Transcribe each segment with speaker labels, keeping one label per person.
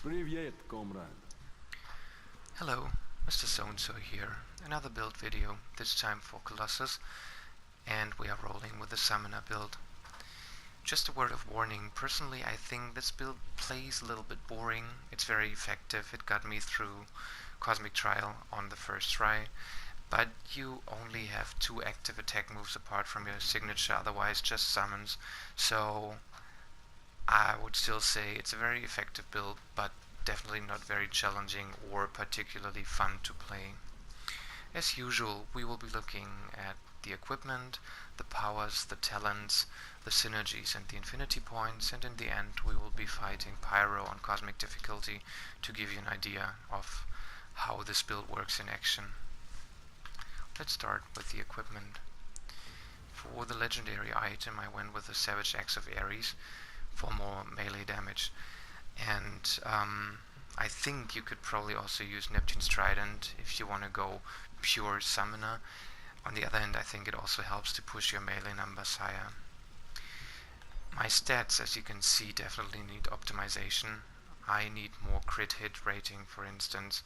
Speaker 1: Привет, comrade.
Speaker 2: Hello, Mr. So-and-so here. Another build video, this time for Colossus, and we are rolling with the Summoner build. Just a word of warning, personally I think this build plays a little bit boring. It's very effective, it got me through Cosmic Trial on the first try, but you only have 2 active attack moves apart from your signature, otherwise just summons, so I would still say it's a very effective build, but definitely not very challenging or particularly fun to play. As usual, we will be looking at the equipment, the powers, the talents, the synergies and the infinity points, and in the end we will be fighting Pyro on cosmic difficulty to give you an idea of how this build works in action. Let's start with the equipment. For the legendary item I went with the Savage Axe of Ares for more melee damage, and I think you could probably also use Neptune's Trident if you want to go pure summoner. On the other hand, I think it also helps to push your melee numbers higher. My stats, as you can see, definitely need optimization. I need more crit hit rating, for instance,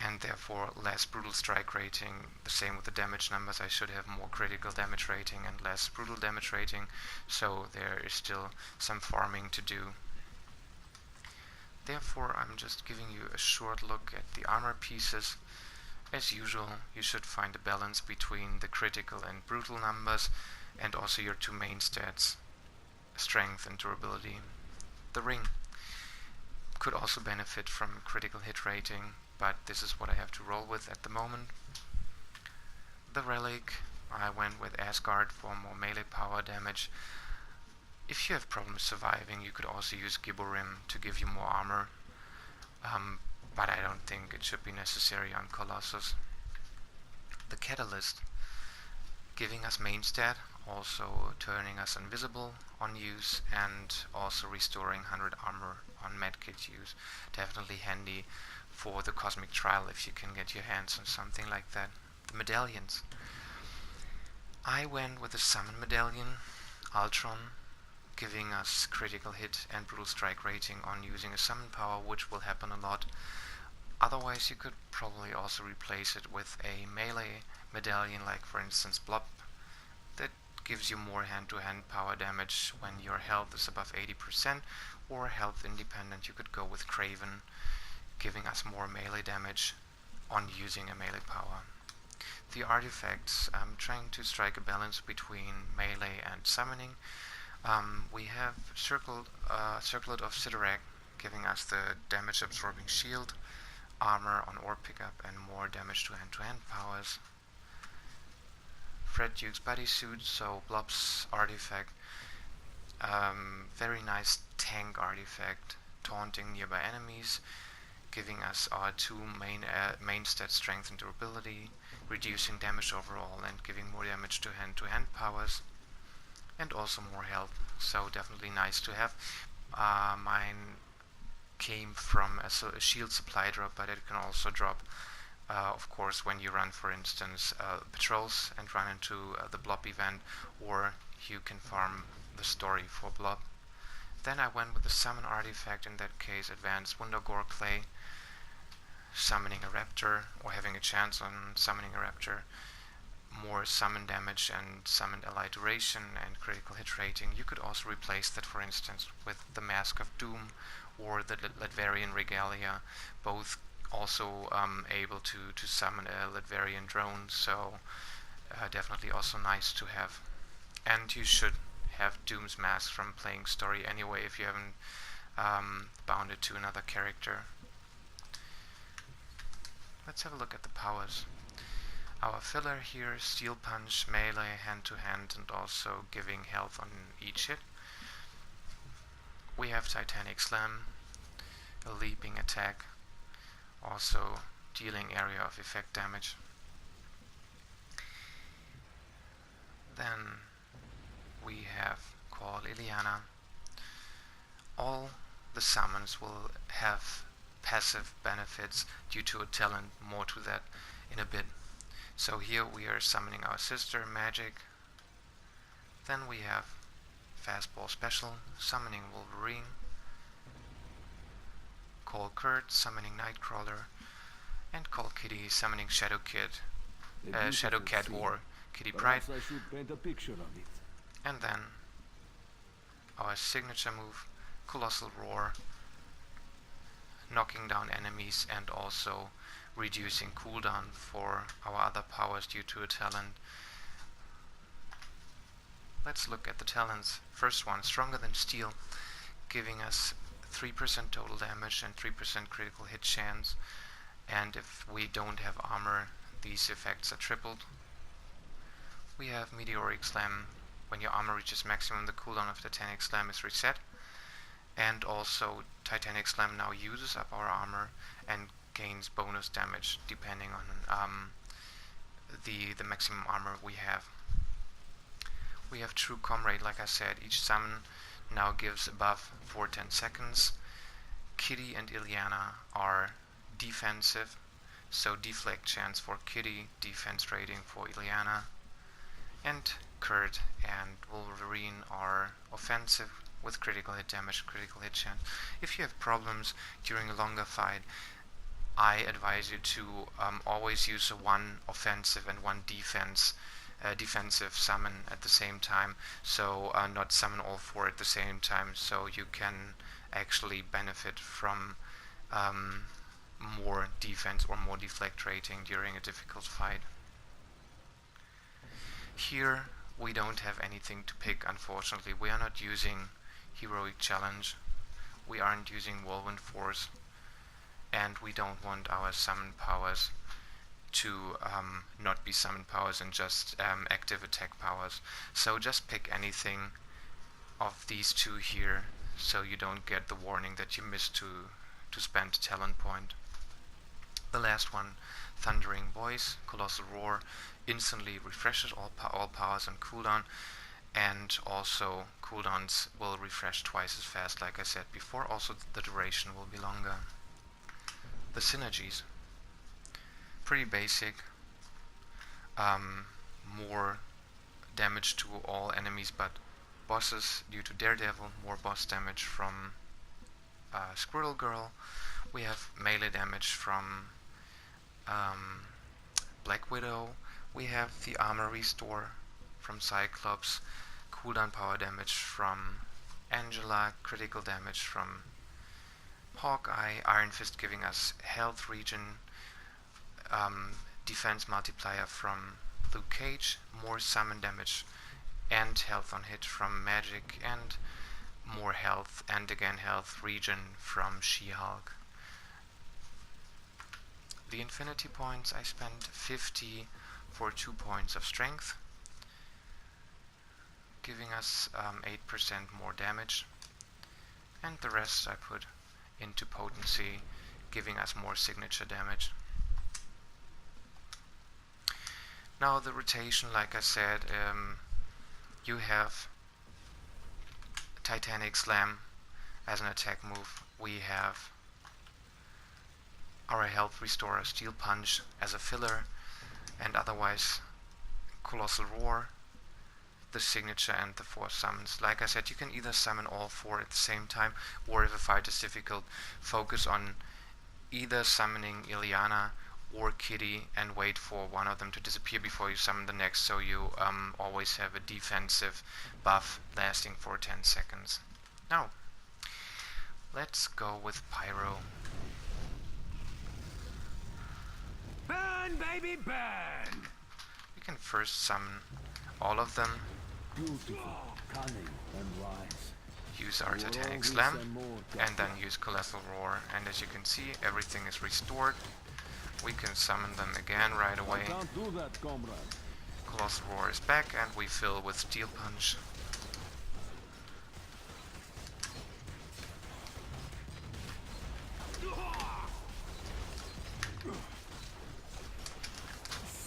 Speaker 2: and therefore less brutal strike rating. The same with the damage numbers, I should have more critical damage rating and less brutal damage rating, so there is still some farming to do. Therefore, I'm just giving you a short look at the armor pieces. As usual, you should find a balance between the critical and brutal numbers, and also your 2 main stats, strength and durability. The ring could also benefit from critical hit rating, but this is what I have to roll with at the moment. The relic, I went with Asgard for more melee power damage. If you have problems surviving, you could also use Gibborim to give you more armor, but I don't think it should be necessary on Colossus. The Catalyst, giving us main stat, also turning us invisible on use, and also restoring 100 armor on medkit use. Definitely handy for the Cosmic Trial if you can get your hands on something like that. The medallions. I went with the Summon Medallion, Ultron, giving us critical hit and brutal strike rating on using a summon power, which will happen a lot. Otherwise, you could probably also replace it with a melee medallion, like for instance Blob, that gives you more hand-to-hand power damage when your health is above 80%, or health independent, you could go with Craven, giving us more melee damage on using a melee power. The artifacts, I'm trying to strike a balance between melee and summoning. We have Circlet of Sidorak, giving us the damage absorbing shield, armor on ore pickup, and more damage to hand powers. Fred Duke's bodysuit, so Blob's artifact, very nice tank artifact, taunting nearby enemies, giving us our 2 main stats, strength and durability, reducing damage overall and giving more damage to hand powers, and also more health, so definitely nice to have. Mine came from a shield supply drop, but it can also drop, of course, when you run, for instance, patrols and run into the Blob event, or you can farm the story for Blob. Then I went with the summon artifact, in that case Advanced Wundagore Clay, summoning a raptor, or having a chance on summoning a raptor, more summon damage and summoned ally duration and critical hit rating. You could also replace that, for instance, with the Mask of Doom or the Latverian Regalia, both also able to summon a Latverian drone, so definitely also nice to have. And you should have Doom's Mask from playing story anyway if you haven't bound it to another character. Let's have a look at the powers. Our filler here, Steel Punch, melee, hand-to-hand, and also giving health on each hit. We have Titanic Slam, a leaping attack, also dealing area of effect damage. Then we have Call Liliana. All the summons will have passive benefits due to a talent, more to that in a bit. So here we are summoning our sister, Magic. Then we have Fastball Special, summoning Wolverine. call Kurt, summoning Nightcrawler, and call Kitty, summoning Shadow Cat or Kitty Pride.
Speaker 1: I should paint a picture of it.
Speaker 2: And then our signature move, Colossal Roar, knocking down enemies and also reducing cooldown for our other powers due to a talent. Let's look at the talents. First one, Stronger Than Steel, giving us 3% total damage and 3% critical hit chance, and if we don't have armor, these effects are tripled. We have Meteoric Slam. When your armor reaches maximum, the cooldown of Titanic Slam is reset, and also Titanic Slam now uses up our armor and gains bonus damage depending on the maximum armor we have. We have True Comrade, like I said, each summon now gives above for 10 seconds. Kitty and Ileana are defensive, so deflect chance for Kitty, defense rating for Ileana, and Kurt and Wolverine are offensive with critical hit damage, critical hit chance. If you have problems during a longer fight, I advise you to always use one offensive and one defensive summon at the same time, so not summon all four at the same time, so you can actually benefit from more defense or more deflect rating during a difficult fight. Here we don't have anything to pick, unfortunately. We are not using Heroic Challenge, we aren't using Whirlwind Force, and we don't want our summon powers to not be summon powers and just active attack powers. So just pick anything of these two here, so you don't get the warning that you missed to spend a talent point. The last one, Thundering Voice, Colossal Roar, instantly refreshes all powers on cooldown, and also cooldowns will refresh twice as fast, like I said before. Also the duration will be longer. The Synergies, pretty basic, more damage to all enemies but bosses due to Daredevil, more boss damage from Squirrel Girl. We have melee damage from Black Widow. We have the armor restore from Cyclops, cooldown power damage from Angela, critical damage from Hawkeye, Iron Fist giving us health regen, defense multiplier from Luke Cage, more summon damage and health on hit from Magic, and more health and again health regen from She-Hulk. The Infinity Points, I spent 50 for 2 points of strength, giving us 8% more damage, and the rest I put into potency, giving us more signature damage. Now the rotation, like I said, you have Titanic Slam as an attack move. We have our health restorer Steel Punch as a filler, and otherwise Colossal Roar, the signature, and the 4 summons. Like I said, you can either summon all 4 at the same time, or if a fight is difficult, focus on either summoning Ileana or Kitty and wait for one of them to disappear before you summon the next, so you always have a defensive buff lasting for 10 seconds. Now, let's go with Pyro.
Speaker 1: Burn, baby, burn!
Speaker 2: We can first summon all of them,
Speaker 1: Beautiful, cunning, and wise.
Speaker 2: use our Titanic Slam, and then use Colossal Roar, and as you can see, everything is restored. We can summon them again right away.
Speaker 1: Can't do that, comrade.
Speaker 2: Colossal Roar is back, and we fill with Steel Punch.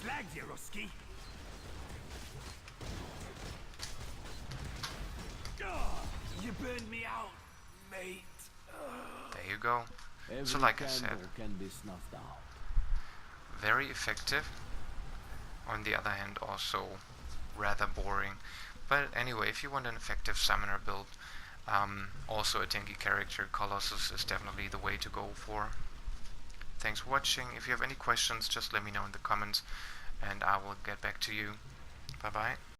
Speaker 1: Slag, Yaroski. You burned me out, mate.
Speaker 2: There you go. So like I said,
Speaker 1: can be snuffed out.
Speaker 2: very effective. On the other hand, also rather boring. But anyway, if you want an effective summoner build, Also a tanky character, Colossus is definitely the way to go for. Thanks for watching. If you have any questions, just let me know in the comments and I will get back to you. Bye bye.